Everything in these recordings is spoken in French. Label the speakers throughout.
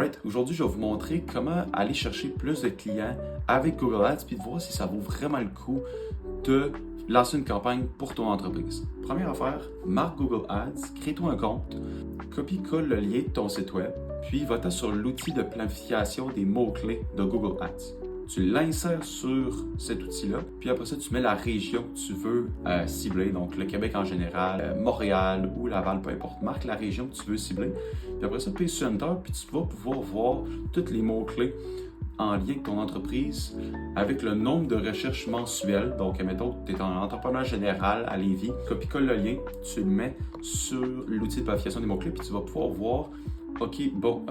Speaker 1: Alright, aujourd'hui je vais vous montrer comment aller chercher plus de clients avec Google Ads puis de voir si ça vaut vraiment le coup de lancer une campagne pour ton entreprise. Première affaire, marque Google Ads, crée-toi un compte, copie-colle le lien de ton site web, puis va-t'en sur l'outil de planification des mots-clés de Google Ads. Tu l'insères sur cet outil-là, puis après ça, tu mets la région que tu veux cibler, donc le Québec en général, Montréal ou Laval, peu importe. Marque la région que tu veux cibler, puis après ça, paye sur Enter, puis tu vas pouvoir voir tous les mots-clés en lien avec ton entreprise avec le nombre de recherches mensuelles. Donc, admettons, tu es un entrepreneur général à Lévis, copie-colle le lien, tu le mets sur l'outil de planification des mots-clés, puis tu vas pouvoir voir OK, bon,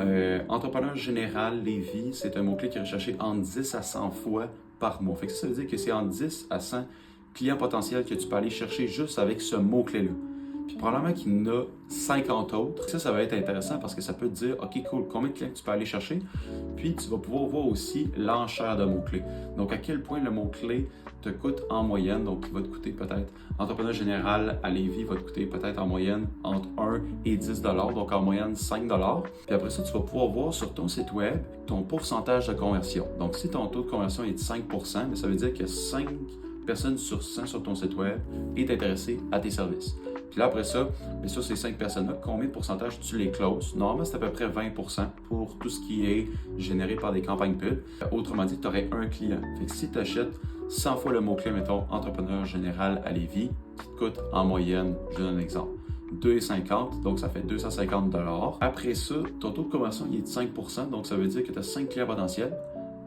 Speaker 1: entrepreneur général, Lévis, c'est un mot-clé qui est recherché entre 10 à 100 fois par mois. Fait que ça veut dire que c'est entre 10 à 100 clients potentiels que tu peux aller chercher juste avec ce mot-clé-là. Puis probablement qu'il y en a 50 autres. Ça va être intéressant parce que ça peut te dire, OK, cool, combien de clients tu peux aller chercher? Puis tu vas pouvoir voir aussi l'enchère de mots-clés. Donc, à quel point le mot-clé te coûte en moyenne. Donc, il va te coûter peut-être, entrepreneur général à Lévis va te coûter peut-être en moyenne entre 1 et 10 donc en moyenne 5 Puis après ça, tu vas pouvoir voir sur ton site web ton pourcentage de conversion. Donc, si ton taux de conversion est de 5 mais ça veut dire que 5 personnes sur 100 sur ton site web est intéressée à tes services. Puis là, après ça, bien sûr, ces 5 personnes-là, combien de pourcentage tu les closes? Normalement, c'est à peu près 20 pour tout ce qui est généré par des campagnes pub. Autrement dit, tu aurais un client. Fait que si tu achètes 100 fois le mot-clé, mettons, entrepreneur général à Lévis, qui te coûte en moyenne, je donne un exemple, 2,50, donc ça fait 250 $. Après ça, ton taux de conversion il est de 5 donc ça veut dire que tu as 5 clients potentiels,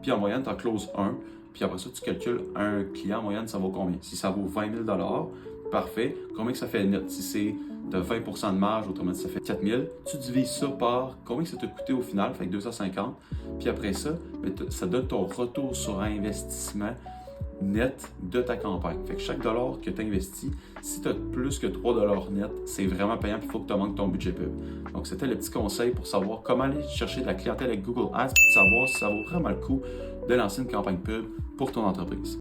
Speaker 1: puis en moyenne, tu en closes un, puis après ça, tu calcules un client en moyenne, ça vaut combien? Si ça vaut 20 000 parfait. Combien que ça fait net? Si c'est de 20 de marge, autrement dit, ça fait 4 000. Tu divises ça par combien que ça t'a coûté au final, fait que 250. Puis après ça, ça donne ton retour sur investissement net de ta campagne. Fait que chaque dollar que tu investis, si tu as plus que 3 net, c'est vraiment payant puis il faut que tu augmentes ton budget pub. Donc, c'était le petit conseil pour savoir comment aller chercher de la clientèle avec Google Ads puis savoir si ça vaut vraiment le coup de lancer une campagne pub pour ton entreprise.